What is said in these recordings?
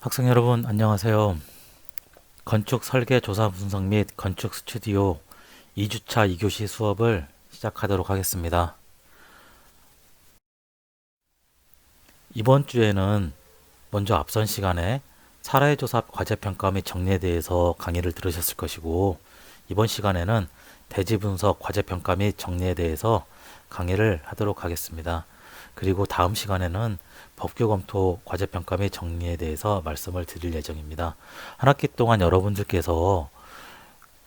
학생 여러분, 안녕하세요. 건축 설계 조사 분석 및 건축 스튜디오 2주차 2교시 수업을 시작하도록 하겠습니다. 이번 주에는 먼저 앞선 시간에 사례조사 과제평가 및 정리에 대해서 강의를 들으셨을 것이고, 이번 시간에는 대지 분석 과제평가 및 정리에 대해서 강의를 하도록 하겠습니다. 그리고 다음 시간에는 법규 검토 과제평가 및 정리에 대해서 말씀을 드릴 예정입니다. 한 학기 동안 여러분들께서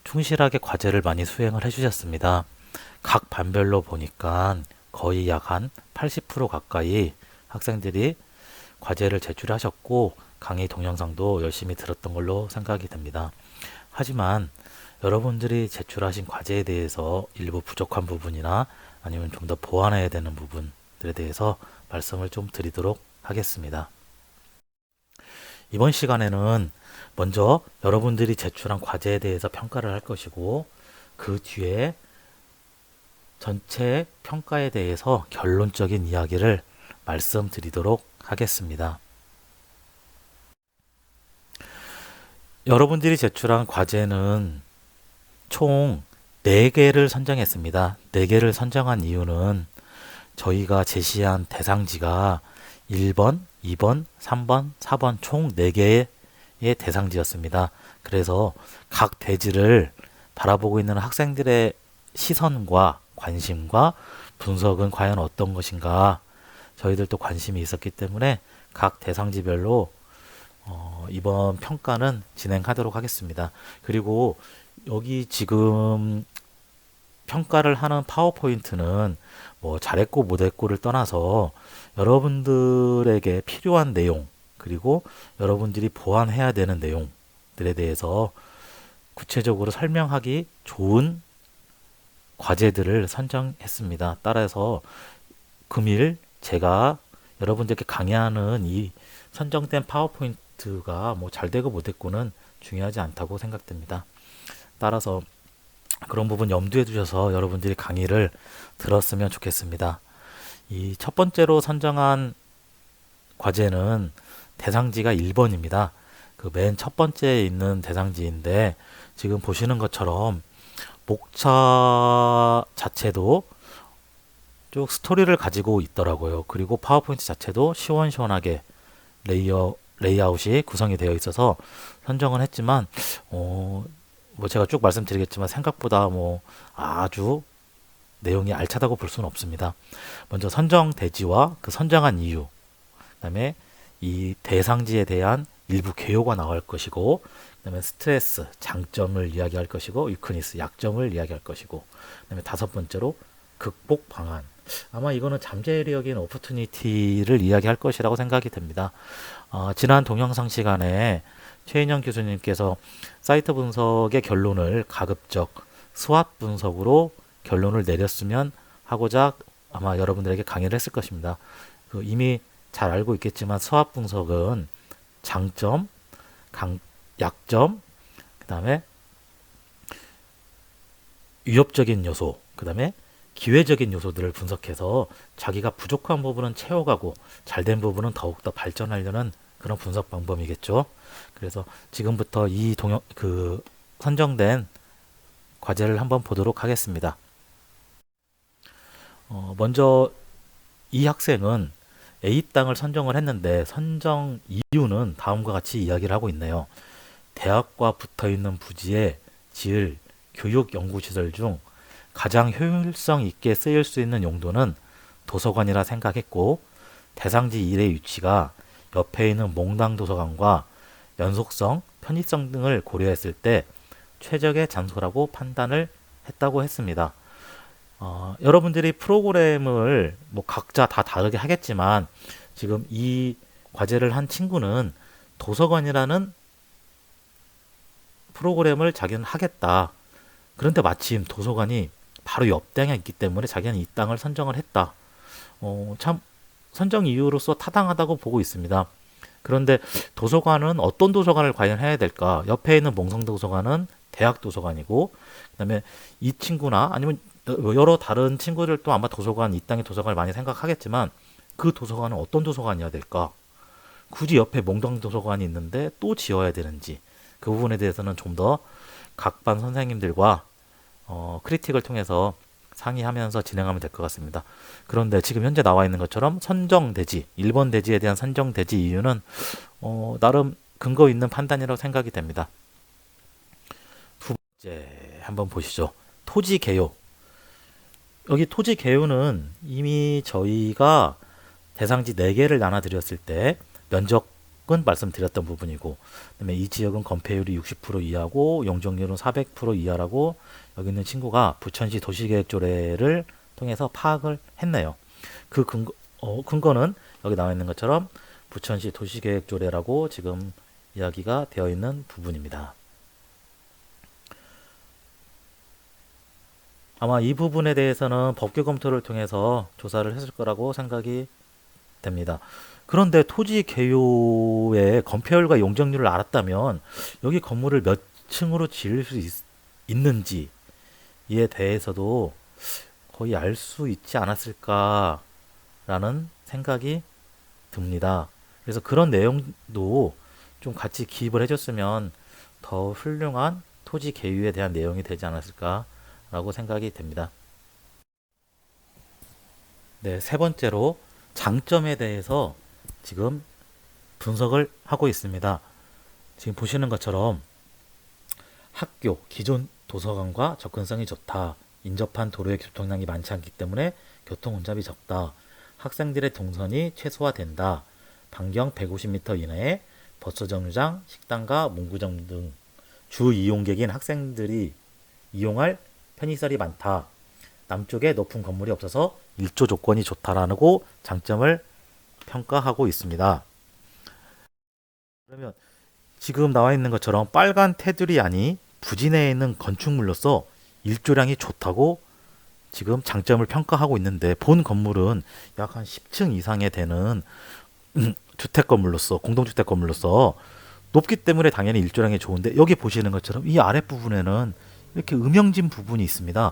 충실하게 과제를 많이 수행을 해주셨습니다. 각 반별로 보니까 거의 약 한 80% 가까이 학생들이 과제를 제출하셨고 강의 동영상도 열심히 들었던 걸로 생각이 됩니다. 하지만 여러분들이 제출하신 과제에 대해서 일부 부족한 부분이나 아니면 좀 더 보완해야 되는 부분들에 대해서 말씀을 좀 드리도록 하겠습니다. 이번 시간에는 먼저 여러분들이 제출한 과제에 대해서 평가를 할 것이고, 그 뒤에 전체 평가에 대해서 결론적인 이야기를 말씀드리도록 하겠습니다. 여러분들이 제출한 과제는 총 4개를 선정했습니다. 4개를 선정한 이유는 저희가 제시한 대상지가 1번, 2번, 3번, 4번 총 4개의 대상지였습니다. 그래서 각 대지를 바라보고 있는 학생들의 시선과 관심과 분석은 과연 어떤 것인가 저희들도 관심이 있었기 때문에 각 대상지별로 이번 평가는 진행하도록 하겠습니다. 그리고 여기 지금 평가를 하는 파워포인트는 뭐 잘했고 못했고를 떠나서 여러분들에게 필요한 내용 그리고 여러분들이 보완해야 되는 내용들에 대해서 구체적으로 설명하기 좋은 과제들을 선정했습니다. 따라서 금일 제가 여러분들께 강의하는 이 선정된 파워포인트가 뭐 잘되고 못됐고는 중요하지 않다고 생각됩니다. 따라서 그런 부분 염두에 두셔서 여러분들이 강의를 들었으면 좋겠습니다. 이 첫 번째로 선정한 과제는 대상지가 1번입니다. 그 맨 첫 번째에 있는 대상지인데 지금 보시는 것처럼 목차 자체도 쭉 스토리를 가지고 있더라고요. 그리고 파워포인트 자체도 시원시원하게 레이아웃이 구성이 되어 있어서 선정을 했지만 뭐 제가 쭉 말씀드리겠지만 생각보다 뭐 아주 내용이 알차다고 볼 수는 없습니다. 먼저 선정 대지와 그 선정한 이유, 그다음에 이 대상지에 대한 일부 개요가 나올 것이고, 그다음에 스트레스, 장점을 이야기할 것이고, 위크니스, 약점을 이야기할 것이고, 그다음에 다섯 번째로 극복 방안. 아마 이거는 잠재력인 오퍼튜니티를 이야기할 것이라고 생각이 됩니다. 지난 동영상 시간에 최인영 교수님께서 사이트 분석의 결론을 가급적 스왓 분석으로 결론을 내렸으면 하고자 아마 여러분들에게 강의를 했을 것입니다. 이미 잘 알고 있겠지만 스왓 분석은 장점, 약점, 그 다음에 위협적인 요소, 그 다음에 기회적인 요소들을 분석해서 자기가 부족한 부분은 채워가고 잘된 부분은 더욱더 발전하려는 그런 분석 방법이겠죠. 그래서 지금부터 이 선정된 과제를 한번 보도록 하겠습니다. 먼저 이 학생은 A 땅을 선정을 했는데 선정 이유는 다음과 같이 이야기를 하고 있네요. 대학과 붙어 있는 부지에 지을 교육 연구시설 중 가장 효율성 있게 쓰일 수 있는 용도는 도서관이라 생각했고, 대상지 1의 위치가 옆에 있는 몽당 도서관과 연속성, 편의성 등을 고려했을 때 최적의 장소라고 판단을 했다고 했습니다. 여러분들이 프로그램을 뭐 각자 다 다르게 하겠지만 지금 이 과제를 한 친구는 도서관이라는 프로그램을 자기는 하겠다. 그런데 마침 도서관이 바로 옆 땅에 있기 때문에 자기는 이 땅을 선정을 했다. 참 선정 이유로서 타당하다고 보고 있습니다. 그런데 도서관은 어떤 도서관을 과연 해야 될까? 옆에 있는 몽성도서관은 대학 도서관이고, 그다음에 이 친구나 아니면 여러 다른 친구들도 아마 이 땅의 도서관을 많이 생각하겠지만 그 도서관은 어떤 도서관이어야 될까? 굳이 옆에 몽땅도서관이 있는데 또 지어야 되는지, 그 부분에 대해서는 좀 더 각반 선생님들과 크리틱을 통해서 상의하면서 진행하면 될 것 같습니다. 그런데 지금 현재 나와 있는 것처럼 선정대지, 1번 대지에 대한 선정대지 이유는 나름 근거 있는 판단이라고 생각이 됩니다. 두 번째 한번 보시죠. 토지 개요. 여기 토지 개요는 이미 저희가 대상지 4개를 나눠드렸을 때 면적은 말씀드렸던 부분이고, 그다음에 이 지역은 건폐율이 60% 이하고 용적률은 400% 이하라고 여기 있는 친구가 부천시 도시계획조례를 통해서 파악을 했네요. 그 근거는 여기 나와 있는 것처럼 부천시 도시계획조례라고 지금 이야기가 되어 있는 부분입니다. 아마 이 부분에 대해서는 법규 검토를 통해서 조사를 했을 거라고 생각이 됩니다. 그런데 토지 개요의 건폐율과 용적률을 알았다면 여기 건물을 몇 층으로 지을 수 있는지에 대해서도 거의 알 수 있지 않았을까라는 생각이 듭니다. 그래서 그런 내용도 좀 같이 기입을 해줬으면 더 훌륭한 토지 개요에 대한 내용이 되지 않았을까라고 생각이 됩니다. 네, 세 번째로 장점에 대해서 지금 분석을 하고 있습니다. 지금 보시는 것처럼 학교, 기존 도서관과 접근성이 좋다. 인접한 도로의 교통량이 많지 않기 때문에 교통 혼잡이 적다. 학생들의 동선이 최소화된다. 반경 150m 이내에 버스 정류장, 식당과 문구점 등 주 이용객인 학생들이 이용할 편의시설이 많다. 남쪽에 높은 건물이 없어서 일조 조건이 좋다라고 장점을 평가하고 있습니다. 그러면 지금 나와 있는 것처럼 빨간 테두리 안이 부지 내에 있는 건축물로서 일조량이 좋다고 지금 장점을 평가하고 있는데, 본 건물은 약 한 10층 이상에 되는 주택 건물로서, 공동주택 건물로서 높기 때문에 당연히 일조량이 좋은데, 여기 보시는 것처럼 이 아랫부분에는 이렇게 음영진 부분이 있습니다.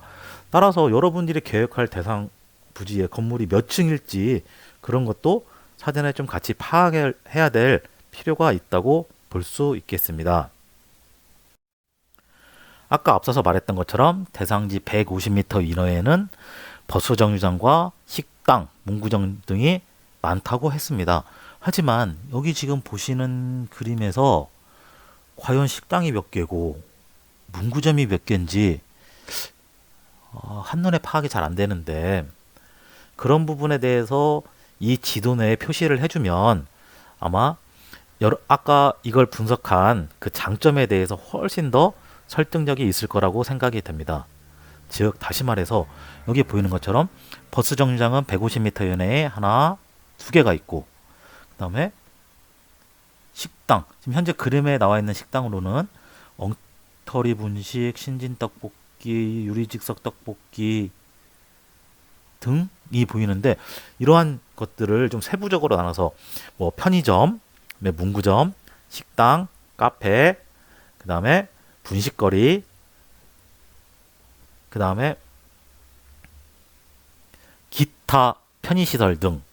따라서 여러분들이 계획할 대상 부지의 건물이 몇 층일지 그런 것도 사전에 좀 같이 파악해야 될 필요가 있다고 볼 수 있겠습니다. 아까 앞서서 말했던 것처럼 대상지 150m 이내에는 버스 정류장과 식당, 문구점 등이 많다고 했습니다. 하지만 여기 지금 보시는 그림에서 과연 식당이 몇 개고 문구점이 몇 개인지 한눈에 파악이 잘 안 되는데, 그런 부분에 대해서 이 지도 내에 표시를 해주면 아마 아까 이걸 분석한 그 장점에 대해서 훨씬 더 설득력이 있을 거라고 생각이 됩니다. 즉 다시 말해서 여기 보이는 것처럼 버스 정류장은 150m 이내에 하나, 두 개가 있고, 그 다음에 식당, 지금 현재 그림에 나와 있는 식당으로는 엉터리 분식, 신진 떡볶이, 유리즉석 떡볶이 등이 보이는데, 이러한 것들을 좀 세부적으로 나눠서 뭐 편의점, 문구점, 식당, 카페, 그 다음에 분식거리, 그 다음에 기타 편의시설 등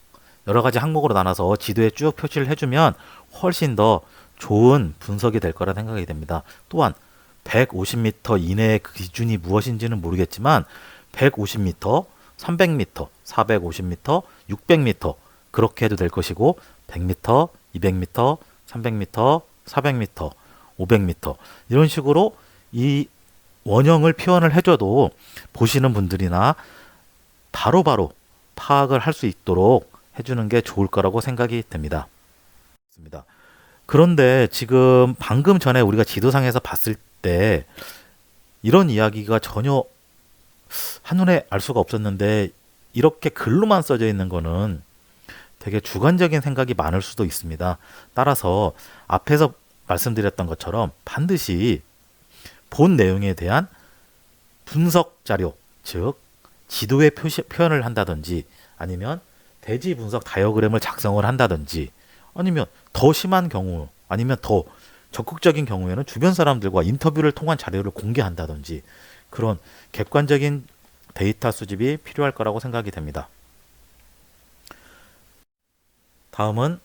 여러 가지 항목으로 나눠서 지도에 쭉 표시를 해주면 훨씬 더 좋은 분석이 될 거라 생각이 됩니다. 또한 150m 이내의 그 기준이 무엇인지는 모르겠지만 150m, 300m, 450m, 600m 그렇게 해도 될 것이고, 100m, 200m, 300m, 400m, 500m 이런 식으로 이 원형을 표현을 해줘도 보시는 분들이나 바로바로 파악을 할 수 있도록 해주는 게 좋을 거라고 생각이 됩니다. 그런데 지금 방금 전에 우리가 지도상에서 봤을 때 이런 이야기가 전혀 한눈에 알 수가 없었는데, 이렇게 글로만 써져 있는 거는 되게 주관적인 생각이 많을 수도 있습니다. 따라서 앞에서 말씀드렸던 것처럼 반드시 본 내용에 대한 분석 자료, 즉 지도에 표현을 한다든지, 아니면 대지 분석 다이어그램을 작성을 한다든지, 아니면 더 심한 경우, 아니면 더 적극적인 경우에는 주변 사람들과 인터뷰를 통한 자료를 공개한다든지, 그런 객관적인 데이터 수집이 필요할 거라고 생각이 됩니다. 다음은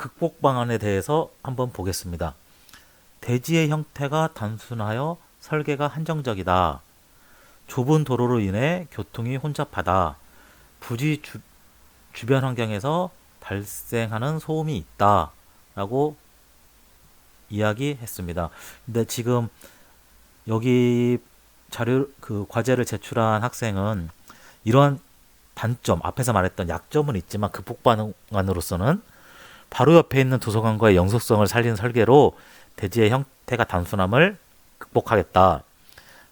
극복 방안에 대해서 한번 보겠습니다. 대지의 형태가 단순하여 설계가 한정적이다. 좁은 도로로 인해 교통이 혼잡하다. 부지 주변 환경에서 발생하는 소음이 있다. 라고 이야기했습니다. 근데 지금 여기 과제를 제출한 학생은 이러한 단점, 앞에서 말했던 약점은 있지만 극복 방안으로서는 바로 옆에 있는 도서관과의 영속성을 살리는 설계로 대지의 형태가 단순함을 극복하겠다.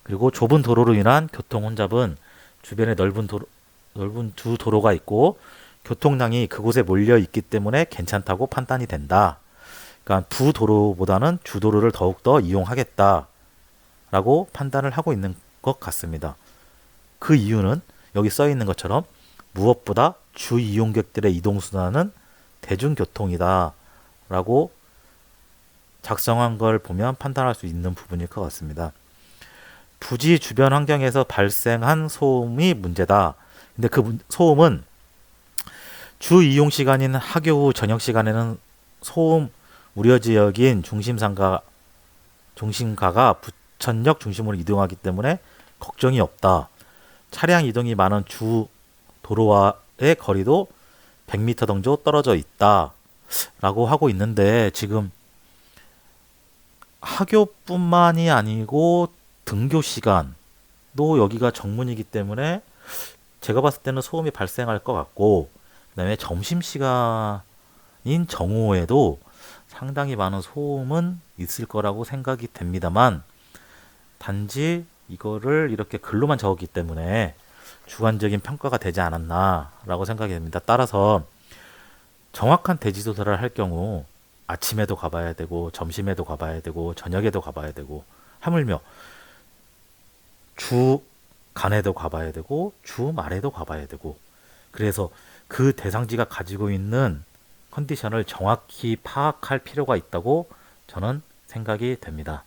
그리고 좁은 도로로 인한 교통 혼잡은 주변에 넓은 두 도로가 있고 교통량이 그곳에 몰려 있기 때문에 괜찮다고 판단이 된다. 그러니까 부도로보다는 주도로를 더욱더 이용하겠다. 라고 판단을 하고 있는 것 같습니다. 그 이유는 여기 써 있는 것처럼 무엇보다 주 이용객들의 이동수단은 대중교통이다. 라고 작성한 걸 보면 판단할 수 있는 부분일 것 같습니다. 부지 주변 환경에서 발생한 소음이 문제다. 근데 그 소음은 주 이용 시간인 학교 후 저녁 시간에는 소음 우려 지역인 중심가가 부천역 중심으로 이동하기 때문에 걱정이 없다. 차량 이동이 많은 주 도로와의 거리도 100m 정도 떨어져 있다. 라고 하고 있는데 지금 학교뿐만이 아니고 등교 시간도 여기가 정문이기 때문에 제가 봤을 때는 소음이 발생할 것 같고 그 다음에 점심시간인 정오에도 상당히 많은 소음은 있을 거라고 생각이 됩니다만 단지 이거를 이렇게 글로만 적었기 때문에 주관적인 평가가 되지 않았나 라고 생각이 됩니다. 따라서 정확한 대지조사를 할 경우 아침에도 가봐야 되고 점심에도 가봐야 되고 저녁에도 가봐야 되고 하물며 주간에도 가봐야 되고 주말에도 가봐야 되고 그래서 그 대상지가 가지고 있는 컨디션을 정확히 파악할 필요가 있다고 저는 생각이 됩니다.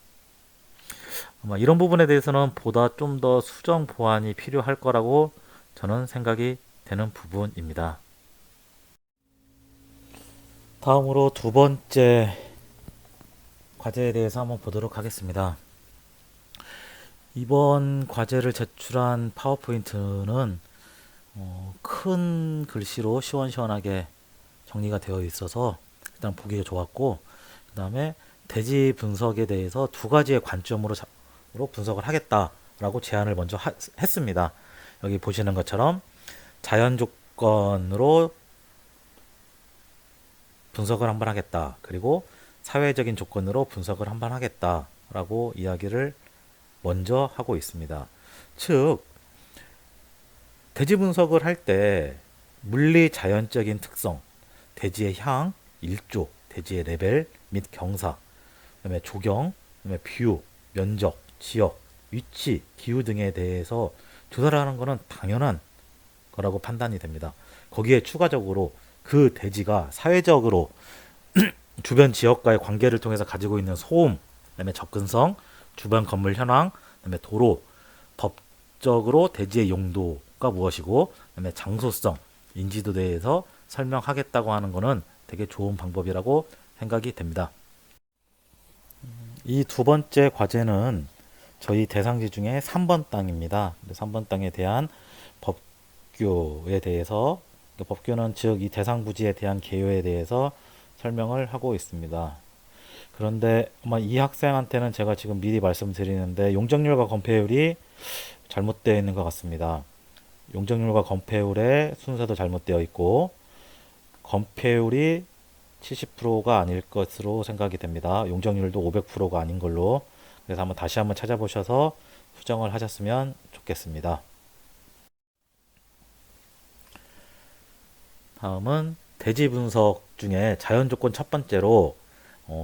아마 이런 부분에 대해서는 보다 좀 더 수정 보완이 필요할 거라고 저는 생각이 되는 부분입니다. 다음으로 두 번째 과제에 대해서 한번 보도록 하겠습니다. 이번 과제를 제출한 파워포인트는 큰 글씨로 시원시원하게 정리가 되어 있어서 일단 보기가 좋았고 그 다음에 대지 분석에 대해서 두 가지의 관점으로 분석을 하겠다라고 제안을 먼저 했습니다. 여기 보시는 것처럼 자연 조건으로 분석을 한번 하겠다. 그리고 사회적인 조건으로 분석을 한번 하겠다라고 이야기를 먼저 하고 있습니다. 즉 대지 분석을 할 때 물리 자연적인 특성, 대지의 향, 일조, 대지의 레벨 및 경사, 그다음에 조경, 그다음에 뷰, 면적, 지역, 위치, 기후 등에 대해서 조사를 하는 것은 당연한 거라고 판단이 됩니다. 거기에 추가적으로 그 대지가 사회적으로 주변 지역과의 관계를 통해서 가지고 있는 소음, 그다음에 접근성, 주변 건물 현황, 그다음에 도로, 법적으로 대지의 용도가 무엇이고, 그다음에 장소성, 인지도에 대해서 설명하겠다고 하는 것은 되게 좋은 방법이라고 생각이 됩니다. 이 두 번째 과제는 저희 대상지 중에 3번 땅입니다. 3번 땅에 대한 법규에 대해서 법규는 즉 이 대상 부지에 대한 개요에 대해서 설명을 하고 있습니다. 그런데 아마 이 학생한테는 제가 지금 미리 말씀드리는데 용적률과 건폐율이 잘못되어 있는 것 같습니다. 용적률과 건폐율의 순서도 잘못되어 있고 건폐율이 70%가 아닐 것으로 생각이 됩니다. 용적률도 500%가 아닌 걸로. 그래서 다시 한번 찾아보셔서 수정을 하셨으면 좋겠습니다. 다음은 대지 분석 중에 자연 조건 첫 번째로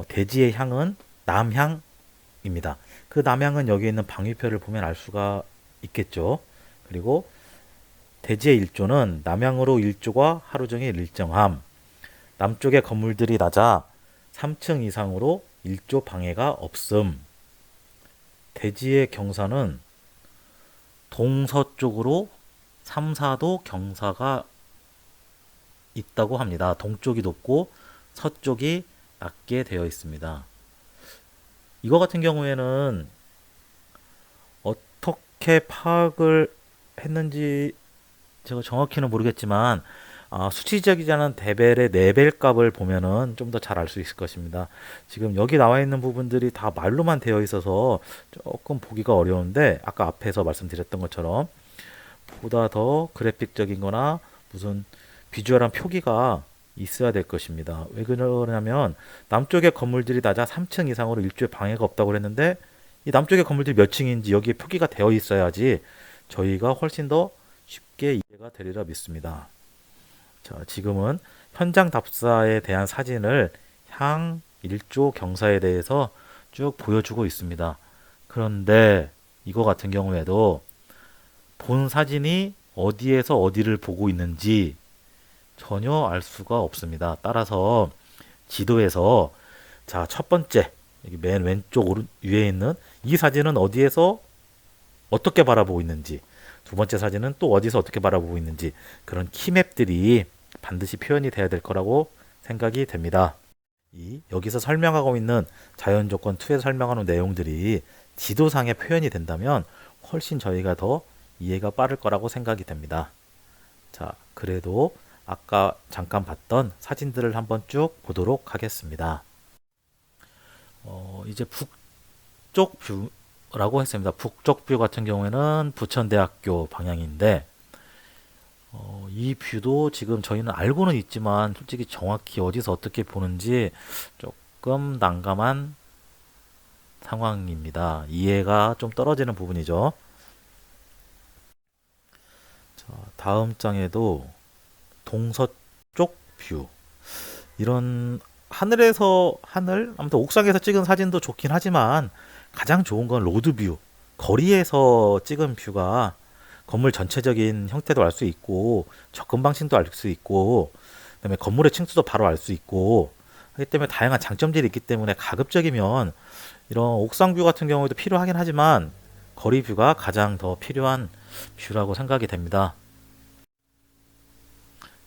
대지의 향은 남향입니다. 그 남향은 여기 있는 방위표를 보면 알 수가 있겠죠. 그리고 대지의 일조는 남향으로 일조가 하루 종일 일정함. 남쪽의 건물들이 낮아 3층 이상으로 일조 방해가 없음. 대지의 경사는 동서쪽으로 3, 4도 경사가 있다고 합니다. 동쪽이 높고 서쪽이 낮게 되어 있습니다. 이거 같은 경우에는 어떻게 파악을 했는지 제가 정확히는 모르겠지만 수치적이지 않은 데벨의 레벨 값을 보면은 좀 더 잘 알 수 있을 것입니다. 지금 여기 나와 있는 부분들이 다 말로만 되어 있어서 조금 보기가 어려운데 아까 앞에서 말씀드렸던 것처럼 보다 더 그래픽적인 거나 무슨 비주얼한 표기가 있어야 될 것입니다. 왜 그러냐면 남쪽의 건물들이 낮아 3층 이상으로 일조에 방해가 없다고 그랬는데 이 남쪽의 건물들이 몇 층인지 여기에 표기가 되어 있어야지 저희가 훨씬 더 쉽게 이해가 되리라 믿습니다. 자, 지금은 현장 답사에 대한 사진을 향 1조 경사에 대해서 쭉 보여주고 있습니다. 그런데 이거 같은 경우에도 본 사진이 어디에서 어디를 보고 있는지 전혀 알 수가 없습니다. 따라서 지도에서 자, 첫 번째 여기 맨 왼쪽 위에 있는 이 사진은 어디에서 어떻게 바라보고 있는지, 두 번째 사진은 또 어디서 어떻게 바라보고 있는지 그런 키맵들이 반드시 표현이 돼야 될 거라고 생각이 됩니다. 여기서 설명하고 있는 자연조건 2에 설명하는 내용들이 지도상에 표현이 된다면 훨씬 저희가 더 이해가 빠를 거라고 생각이 됩니다. 자, 그래도 아까 잠깐 봤던 사진들을 한번 쭉 보도록 하겠습니다. 이제 북쪽 뷰라고 했습니다. 북쪽 뷰 같은 경우에는 부천대학교 방향인데 이 뷰도 지금 저희는 알고는 있지만 솔직히 정확히 어디서 어떻게 보는지 조금 난감한 상황입니다. 이해가 좀 떨어지는 부분이죠. 자, 다음 장에도 동서쪽 뷰 이런 하늘에서 아무튼 옥상에서 찍은 사진도 좋긴 하지만 가장 좋은 건 로드뷰 거리에서 찍은 뷰가 건물 전체적인 형태도 알 수 있고 접근 방식도 알 수 있고 그다음에 건물의 층수도 바로 알 수 있고 하기 때문에 다양한 장점들이 있기 때문에 가급적이면 이런 옥상 뷰 같은 경우에도 필요하긴 하지만 거리 뷰가 가장 더 필요한 뷰라고 생각이 됩니다.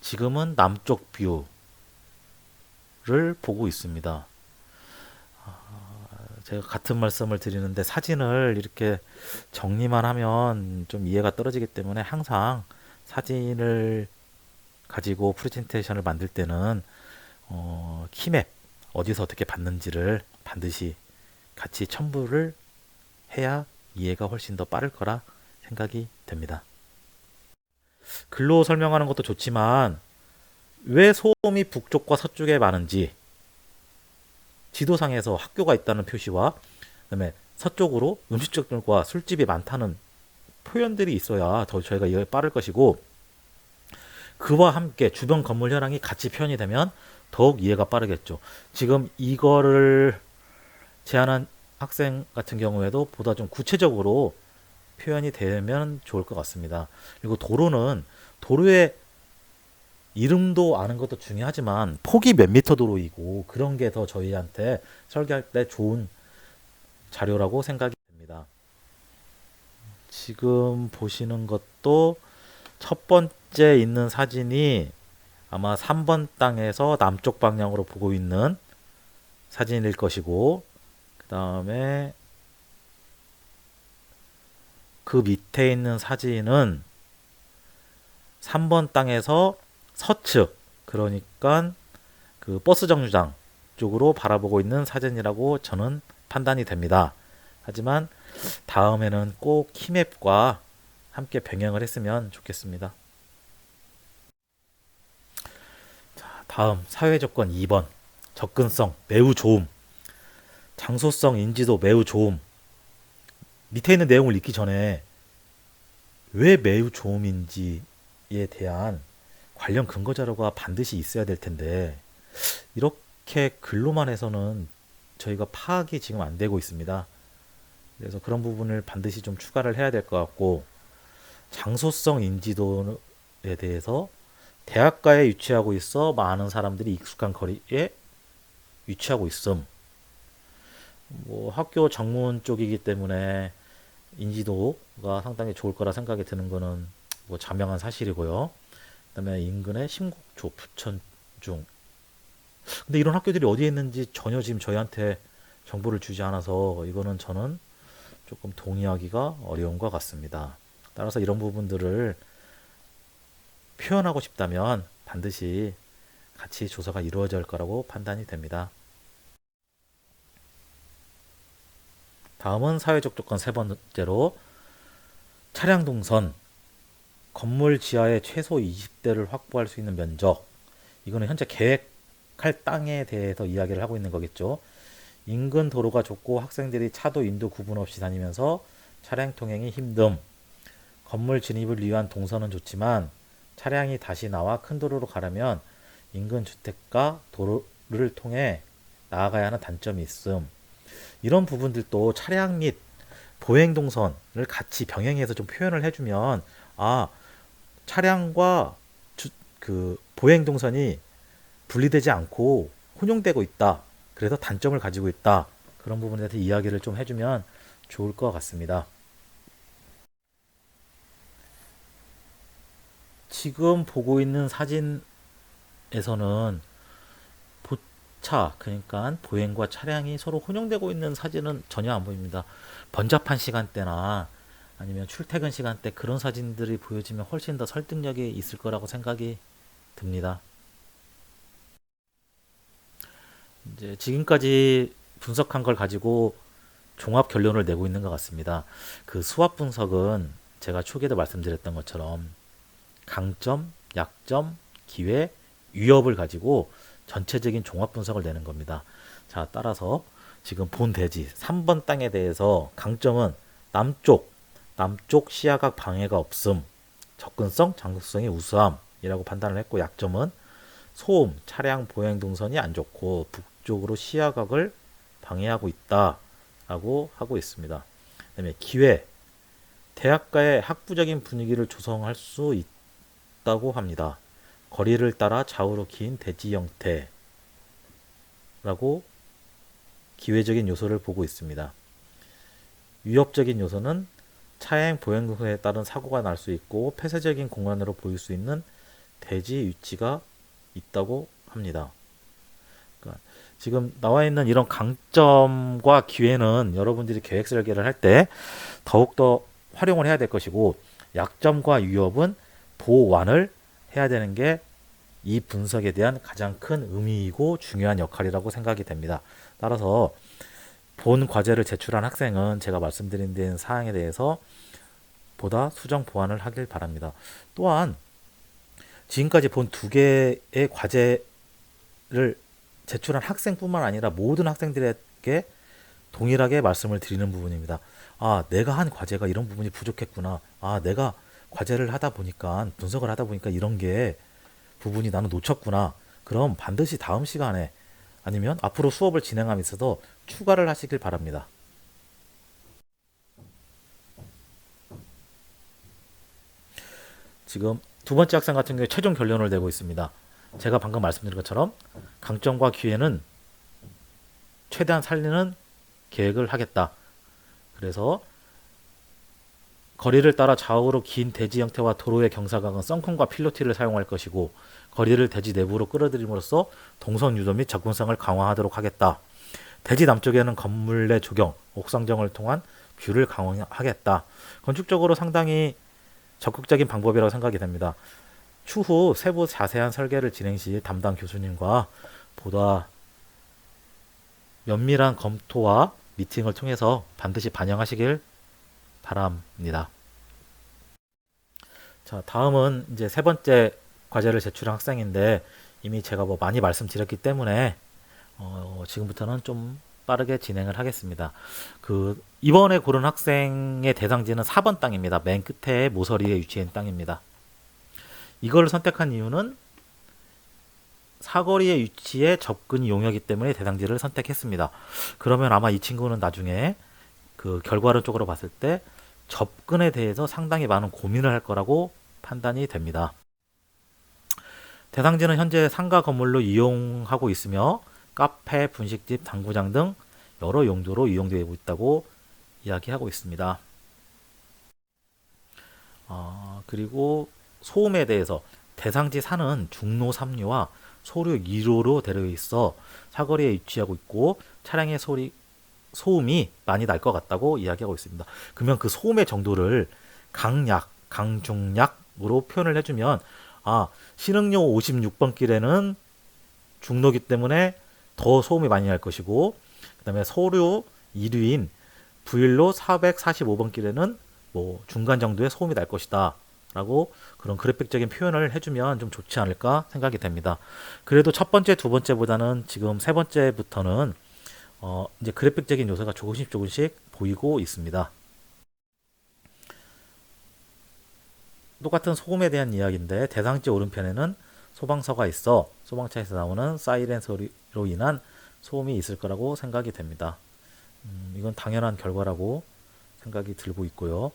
지금은 남쪽 뷰를 보고 있습니다. 제가 같은 말씀을 드리는데 사진을 이렇게 정리만 하면 좀 이해가 떨어지기 때문에 항상 사진을 가지고 프레젠테이션을 만들 때는 키맵 어디서 어떻게 봤는지를 반드시 같이 첨부를 해야 이해가 훨씬 더 빠를 거라 생각이 됩니다. 글로 설명하는 것도 좋지만 왜 소음이 북쪽과 서쪽에 많은지 지도상에서 학교가 있다는 표시와 그다음에 서쪽으로 음식점과 술집이 많다는 표현들이 있어야 더 저희가 이해가 빠를 것이고 그와 함께 주변 건물 현황이 같이 표현이 되면 더욱 이해가 빠르겠죠. 지금 이거를 제안한 학생 같은 경우에도 보다 좀 구체적으로 표현이 되면 좋을 것 같습니다. 그리고 도로의 이름도 아는 것도 중요하지만 폭이 몇 미터 도로이고 그런 게 더 저희한테 설계할 때 좋은 자료라고 생각이 됩니다. 지금 보시는 것도 첫 번째 있는 사진이 아마 3번 땅에서 남쪽 방향으로 보고 있는 사진일 것이고 그 다음에 그 밑에 있는 사진은 3번 땅에서 서측 그러니까 그 버스 정류장 쪽으로 바라보고 있는 사진이라고 저는 판단이 됩니다. 하지만 다음에는 꼭 키맵과 함께 병행을 했으면 좋겠습니다. 자, 다음 사회조건 2번 접근성 매우 좋음 장소성 인지도 매우 좋음 밑에 있는 내용을 읽기 전에 왜 매우 좋음인지에 대한 관련 근거 자료가 반드시 있어야 될 텐데 이렇게 글로만 해서는 저희가 파악이 지금 안 되고 있습니다. 그래서 그런 부분을 반드시 좀 추가를 해야 될 것 같고 장소성 인지도에 대해서 대학가에 위치하고 있어 많은 사람들이 익숙한 거리에 위치하고 있음. 뭐 학교 정문 쪽이기 때문에 인지도가 상당히 좋을 거라 생각이 드는 거는 뭐 자명한 사실이고요. 그다음에 인근의 심곡초, 부천중 근데 이런 학교들이 어디에 있는지 전혀 지금 저희한테 정보를 주지 않아서 이거는 저는 조금 동의하기가 어려운 것 같습니다. 따라서 이런 부분들을 표현하고 싶다면 반드시 같이 조사가 이루어질 거라고 판단이 됩니다. 다음은 사회적 조건 세 번째로 차량 동선, 건물 지하에 최소 20대를 확보할 수 있는 면적. 이거는 현재 계획할 땅에 대해서 이야기를 하고 있는 거겠죠. 인근 도로가 좁고 학생들이 차도 인도 구분 없이 다니면서 차량 통행이 힘듦. 건물 진입을 위한 동선은 좋지만 차량이 다시 나와 큰 도로로 가려면 인근 주택가 도로를 통해 나아가야 하는 단점이 있음. 이런 부분들도 차량 및 보행 동선을 같이 병행해서 좀 표현을 해주면 아 차량과 그 보행 동선이 분리되지 않고 혼용되고 있다. 그래서 단점을 가지고 있다. 그런 부분에 대해서 이야기를 좀 해주면 좋을 것 같습니다. 지금 보고 있는 사진에서는 보차, 그러니까 보행과 차량이 서로 혼용되고 있는 사진은 전혀 안 보입니다. 번잡한 시간대나 아니면 출퇴근 시간대 그런 사진들이 보여지면 훨씬 더 설득력이 있을 거라고 생각이 듭니다. 이제 지금까지 분석한 걸 가지고 종합 결론을 내고 있는 것 같습니다. 그 수학 분석은 제가 초기에도 말씀드렸던 것처럼 강점, 약점, 기회, 위협을 가지고 전체적인 종합 분석을 내는 겁니다. 자, 따라서 지금 본 대지 3번 땅에 대해서 강점은 남쪽 시야각 방해가 없음, 접근성, 장소성이 우수함이라고 판단을 했고 약점은 소음, 차량 보행 동선이 안 좋고 북쪽으로 시야각을 방해하고 있다라고 하고 있습니다. 그다음에 기회, 대학가의 학부적인 분위기를 조성할 수 있다고 합니다. 거리를 따라 좌우로 긴 대지 형태라고 기회적인 요소를 보고 있습니다. 위협적인 요소는 차행 보행 동선에 따른 사고가 날 수 있고 폐쇄적인 공간으로 보일 수 있는 대지 위치가 있다고 합니다. 그러니까 지금 나와 있는 이런 강점과 기회는 여러분들이 계획 설계를 할 때 더욱더 활용을 해야 될 것이고 약점과 위협은 보완을 해야 되는 게 이 분석에 대한 가장 큰 의미이고 중요한 역할이라고 생각이 됩니다. 따라서 본 과제를 제출한 학생은 제가 말씀드린 사항에 대해서 보다 수정 보완을 하길 바랍니다. 또한 지금까지 본 두 개의 과제를 제출한 학생뿐만 아니라 모든 학생들에게 동일하게 말씀을 드리는 부분입니다. 아, 내가 한 과제가 이런 부분이 부족했구나. 아, 내가 과제를 하다 보니까 분석을 하다 보니까 이런 게 부분이 나는 놓쳤구나. 그럼 반드시 다음 시간에 아니면 앞으로 수업을 진행함에 있어서 추가를 하시길 바랍니다. 지금 두 번째 학생 같은 경우에 최종 결론을 내고 있습니다. 제가 방금 말씀드린 것처럼 강점과 기회는 최대한 살리는 계획을 하겠다. 그래서 거리를 따라 좌우로 긴 대지 형태와 도로의 경사각은 썬콘과 필로티를 사용할 것이고 거리를 대지 내부로 끌어들임으로써 동선 유도 및 접근성을 강화하도록 하겠다. 대지 남쪽에는 건물 내 조경, 옥상정을 통한 뷰를 강화하겠다. 건축적으로 상당히 적극적인 방법이라고 생각이 됩니다. 추후 세부 자세한 설계를 진행 시 담당 교수님과 보다 면밀한 검토와 미팅을 통해서 반드시 반영하시길 바랍니다. 자, 다음은 이제 세 번째 과제를 제출한 학생인데 이미 제가 많이 말씀드렸기 때문에 지금부터는 좀 빠르게 진행을 하겠습니다. 이번에 고른 학생의 대상지는 4번 땅입니다. 맨 끝에 모서리에 위치한 땅입니다. 이걸 선택한 이유는 사거리의 위치에 접근이 용이하기 때문에 대상지를 선택했습니다. 그러면 아마 이 친구는 나중에 그 결과론적으로 봤을 때 접근에 대해서 상당히 많은 고민을 할 거라고 판단이 됩니다. 대상지는 현재 상가 건물로 이용하고 있으며 카페, 분식집, 당구장 등 여러 용도로 이용되고 있다고 이야기하고 있습니다. 그리고 소음에 대해서 대상지 산은 중로 3류와 소류 2로로 되어 있어 사거리에 위치하고 있고 차량의 소음이 많이 날 것 같다고 이야기하고 있습니다. 그러면 그 소음의 정도를 강약, 강중약으로 표현을 해주면 신흥로 56번 길에는 중로기 때문에 더 소음이 많이 날 것이고 그 다음에 소류 2류인 부일로 445번 길에는 뭐 중간 정도의 소음이 날 것이다 라고 그런 그래픽적인 표현을 해주면 좀 좋지 않을까 생각이 됩니다. 그래도 첫 번째, 두 번째보다는 지금 세 번째부터는 이제 그래픽적인 요소가 조금씩 보이고 있습니다. 똑같은 소음에 대한 이야기인데 대상지 오른편에는 소방서가 있어 소방차에서 나오는 사이렌 소리로 인한 소음이 있을 거라고 생각이 됩니다. 이건 당연한 결과라고 생각이 들고 있고요.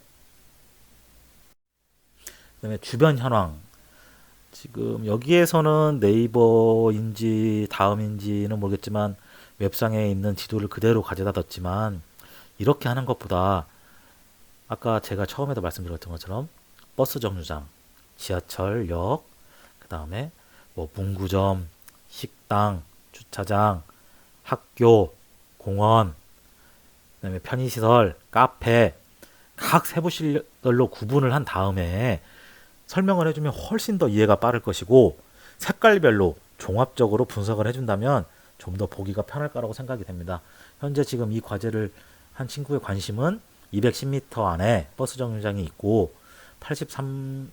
그다음에 주변 현황. 지금 여기에서는 네이버인지 다음인지는 모르겠지만 웹상에 있는 지도를 그대로 가져다 뒀지만 이렇게 하는 것보다 아까 제가 처음에도 말씀드렸던 것처럼 버스 정류장, 지하철역, 그 다음에 뭐 문구점, 식당, 주차장, 학교, 공원, 그다음에 편의시설, 카페 각 세부시설로 구분을 한 다음에 설명을 해주면 훨씬 더 이해가 빠를 것이고 색깔별로 종합적으로 분석을 해준다면 좀 더 보기가 편할 거라고 생각이 됩니다. 현재 지금 이 과제를 한 친구의 관심은 210m 안에 버스 정류장이 있고 83m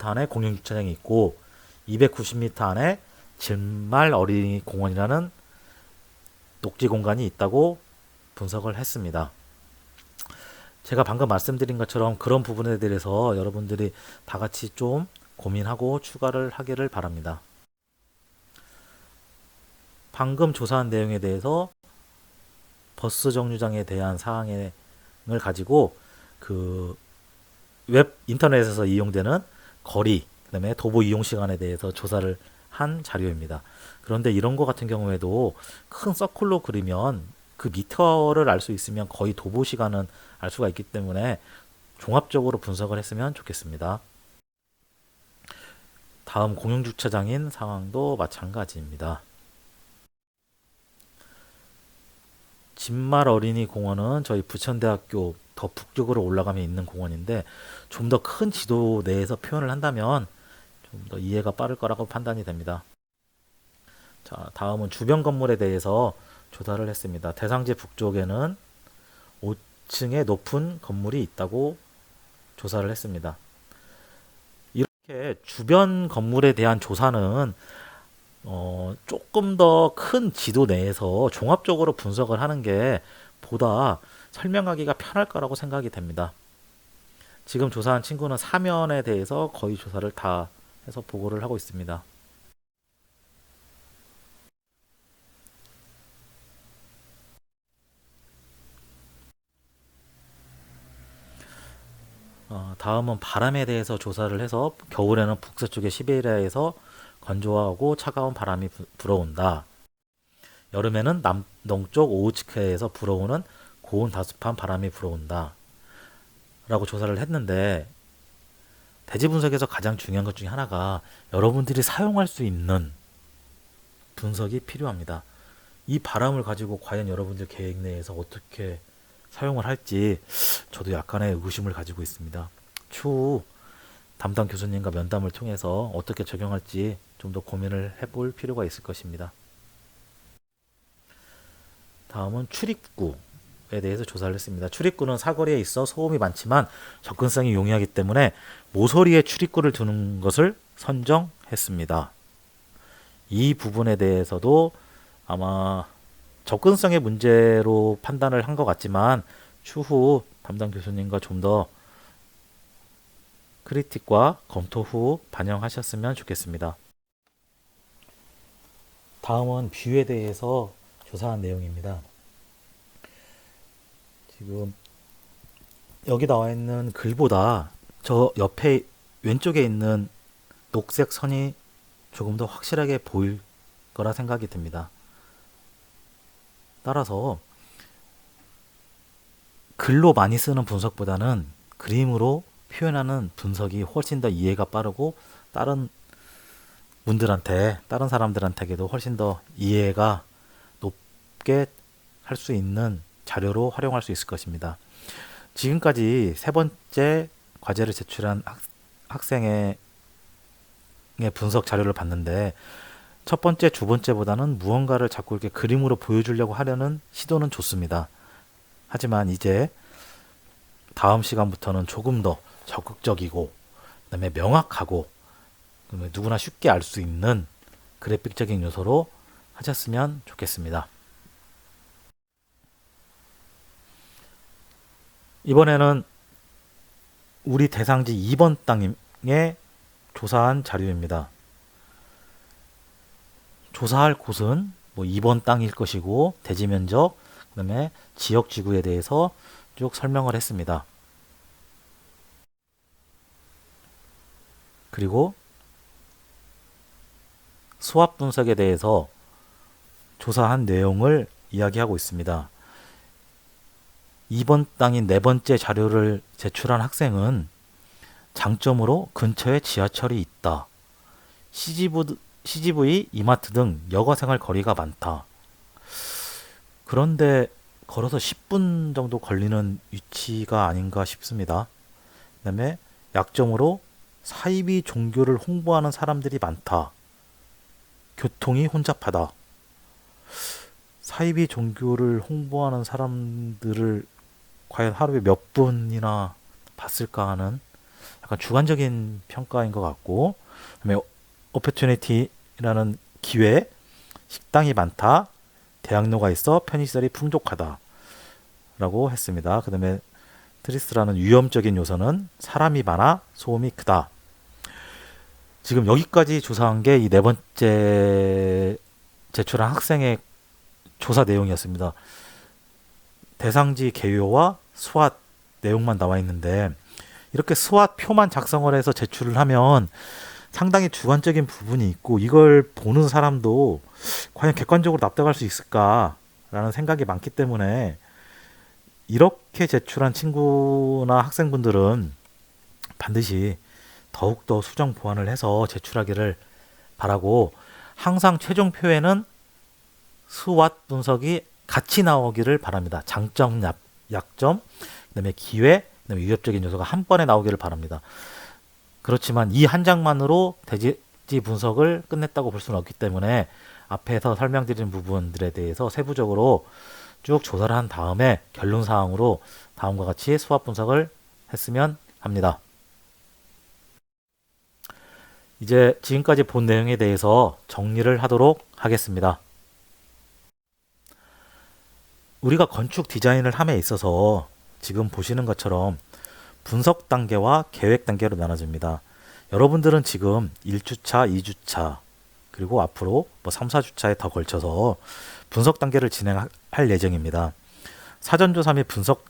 안에 공영주차장이 있고 290m 안에 진말 어린이 공원이라는 녹지 공간이 있다고 분석을 했습니다. 제가 방금 말씀드린 것처럼 그런 부분에 대해서 여러분들이 다 같이 좀 고민하고 추가를 하기를 바랍니다. 방금 조사한 내용에 대해서 버스 정류장에 대한 사항을 가지고 그 웹 인터넷에서 이용되는 거리, 그다음에 도보 이용 시간에 대해서 조사를 한 자료입니다. 그런데 이런 거 같은 경우에도 큰 서클로 그리면 그 미터를 알 수 있으면 거의 도보 시간은 알 수가 있기 때문에 종합적으로 분석을 했으면 좋겠습니다. 다음 공영주차장인 상황도 마찬가지입니다. 진말 어린이 공원은 저희 부천대학교 더 북쪽으로 올라가면 있는 공원인데 좀 더 큰 지도 내에서 표현을 한다면 좀 더 이해가 빠를 거라고 판단이 됩니다. 자, 다음은 주변 건물에 대해서 조사를 했습니다. 대상지 북쪽에는 5층의 높은 건물이 있다고 조사를 했습니다. 이렇게 주변 건물에 대한 조사는 조금 더 큰 지도 내에서 종합적으로 분석을 하는 게 보다 설명하기가 편할 거라고 생각이 됩니다. 지금 조사한 친구는 사면에 대해서 거의 조사를 다 해서 보고를 하고 있습니다. 다음은 바람에 대해서 조사를 해서 겨울에는 북서쪽의 시베리아에서 건조하고 차가운 바람이 불어온다. 여름에는 남동쪽 오우츠크에서 불어오는 고온 다습한 바람이 불어온다. 라고 조사를 했는데 대지 분석에서 가장 중요한 것 중에 하나가 여러분들이 사용할 수 있는 분석이 필요합니다. 이 바람을 가지고 과연 여러분들 계획 내에서 어떻게 사용을 할지 저도 약간의 의구심을 가지고 있습니다. 추후 담당 교수님과 면담을 통해서 어떻게 적용할지 좀 더 고민을 해볼 필요가 있을 것입니다. 다음은 출입구에 대해서 조사를 했습니다. 출입구는 사거리에 있어 소음이 많지만 접근성이 용이하기 때문에 모서리에 출입구를 두는 것을 선정했습니다. 이 부분에 대해서도 아마 접근성의 문제로 판단을 한 것 같지만 추후 담당 교수님과 좀 더 크리틱과 검토 후 반영하셨으면 좋겠습니다. 다음은 뷰에 대해서 조사한 내용입니다. 지금 여기 나와 있는 글보다 저 옆에 왼쪽에 있는 녹색 선이 조금 더 확실하게 보일 거라 생각이 듭니다. 따라서 글로 많이 쓰는 분석보다는 그림으로 표현하는 분석이 훨씬 더 이해가 빠르고 다른 분들한테 다른 사람들한테도 훨씬 더 이해가 높게 할 수 있는 자료로 활용할 수 있을 것입니다. 지금까지 세 번째 과제를 제출한 학생의 분석 자료를 봤는데 첫 번째, 두 번째보다는 무언가를 자꾸 이렇게 그림으로 보여주려고 하려는 시도는 좋습니다. 하지만 이제 다음 시간부터는 조금 더 적극적이고 그다음에 명확하고 그다음에 누구나 쉽게 알 수 있는 그래픽적인 요소로 하셨으면 좋겠습니다. 이번에는 우리 대상지 2번 땅에 조사한 자료입니다. 조사할 곳은 뭐 2번 땅일 것이고 대지 면적, 그다음에 지역 지구에 대해서 쭉 설명을 했습니다. 그리고 수압 분석에 대해서 조사한 내용을 이야기하고 있습니다. 2번 땅인 네 번째 자료를 제출한 학생은 장점으로 근처에 지하철이 있다. CGV, 이마트 등 여가생활 거리가 많다. 그런데 걸어서 10분 정도 걸리는 위치가 아닌가 싶습니다. 그다음에 약점으로 사이비 종교를 홍보하는 사람들이 많다. 교통이 혼잡하다. 사이비 종교를 홍보하는 사람들을 과연 하루에 몇 분이나 봤을까 하는 약간 주관적인 평가인 것 같고, 그다음에 오퍼튜니티라는 기회, 식당이 많다, 대학로가 있어 편의시설이 풍족하다 라고 했습니다. 그 다음에 트리스라는 위험적인 요소는 사람이 많아 소음이 크다. 지금 여기까지 조사한 게 이 네 번째 제출한 학생의 조사 내용이었습니다. 대상지 개요와 스왓 내용만 나와 있는데 이렇게 스왓 표만 작성을 해서 제출을 하면 상당히 주관적인 부분이 있고 이걸 보는 사람도 과연 객관적으로 납득할 수 있을까라는 생각이 많기 때문에 이렇게 제출한 친구나 학생분들은 반드시 더욱더 수정 보완을 해서 제출하기를 바라고 항상 최종 표에는 스왓 분석이 같이 나오기를 바랍니다. 장점, 약점, 그다음에 기회, 그다음에 위협적인 요소가 한 번에 나오기를 바랍니다. 그렇지만 이 한 장만으로 대지 분석을 끝냈다고 볼 수는 없기 때문에 앞에서 설명드린 부분들에 대해서 세부적으로 쭉 조사를 한 다음에 결론사항으로 다음과 같이 수합 분석을 했으면 합니다. 이제 지금까지 본 내용에 대해서 정리를 하도록 하겠습니다. 우리가 건축 디자인을 함에 있어서 지금 보시는 것처럼 분석 단계와 계획 단계로 나눠집니다. 여러분들은 지금 1주차, 2주차, 그리고 앞으로 뭐 3, 4주차에 더 걸쳐서 분석 단계를 진행할 예정입니다. 사전조사 및 분석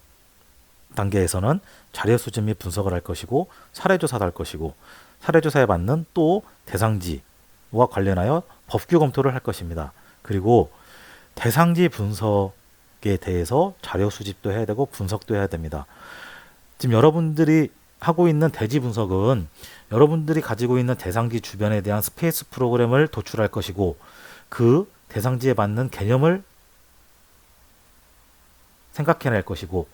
단계에서는 자료 수집 및 분석을 할 것이고 사례조사도 할 것이고 사례조사에 맞는 또 대상지와 관련하여 법규 검토를 할 것입니다. 그리고 대상지 분석에 대해서 자료 수집도 해야 되고 분석도 해야 됩니다. 지금 여러분들이 하고 있는 대지 분석은 여러분들이 가지고 있는 대상지 주변에 대한 스페이스 프로그램을 도출할 것이고 그 대상지에 맞는 개념을 생각해낼 것이고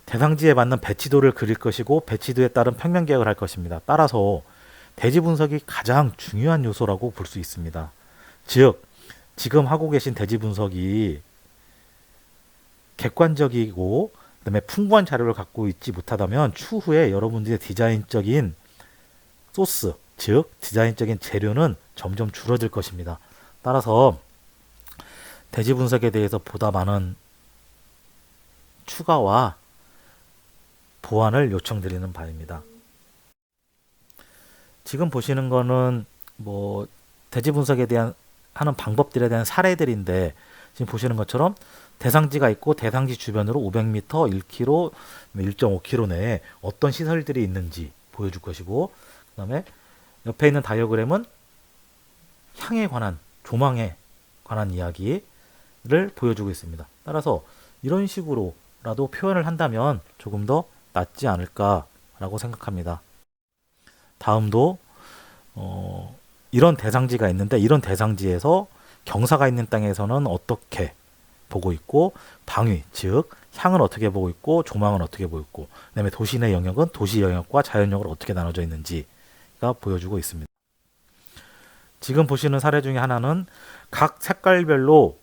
대상지에 맞는 배치도를 그릴 것이고 배치도에 따른 평면 계획을 할 것입니다. 따라서 대지 분석이 가장 중요한 요소라고 볼 수 있습니다. 즉 지금 하고 계신 대지 분석이 객관적이고 그다음에 풍부한 자료를 갖고 있지 못하다면 추후에 여러분들의 디자인적인 소스, 즉 디자인적인 재료는 점점 줄어들 것입니다. 따라서 대지 분석에 대해서 보다 많은 추가와 보완을 요청드리는 바입니다. 지금 보시는 거는 뭐 대지 분석에 대한 하는 방법들에 대한 사례들인데 지금 보시는 것처럼 대상지가 있고 대상지 주변으로 500m, 1km, 1.5km 내에 어떤 시설들이 있는지 보여줄 것이고 그 다음에 옆에 있는 다이어그램은 향에 관한, 조망에 관한 이야기를 보여주고 있습니다. 따라서 이런 식으로라도 표현을 한다면 조금 더 낫지 않을까라고 생각합니다. 다음도 이런 대상지가 있는데 이런 대상지에서 경사가 있는 땅에서는 어떻게 보고 있고 방위, 즉 향은 어떻게 보고 있고 조망은 어떻게 보고 있고 그다음에 도시 내 영역은 도시 영역과 자연역으로 어떻게 나눠져 있는지가 보여주고 있습니다. 지금 보시는 사례 중에 하나는 각 색깔별로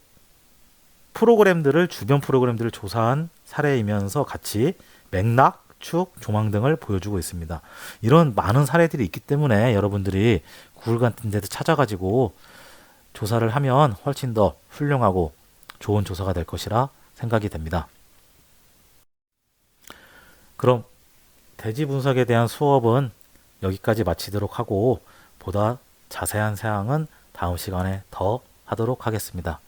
프로그램들을 주변 프로그램들을 조사한 사례이면서 같이 맥락, 축, 조망 등을 보여주고 있습니다. 이런 많은 사례들이 있기 때문에 여러분들이 구글 같은 데도 찾아가지고 조사를 하면 훨씬 더 훌륭하고 좋은 조사가 될 것이라 생각이 됩니다. 그럼 대지 분석에 대한 수업은 여기까지 마치도록 하고 보다 자세한 사항은 다음 시간에 더 하도록 하겠습니다.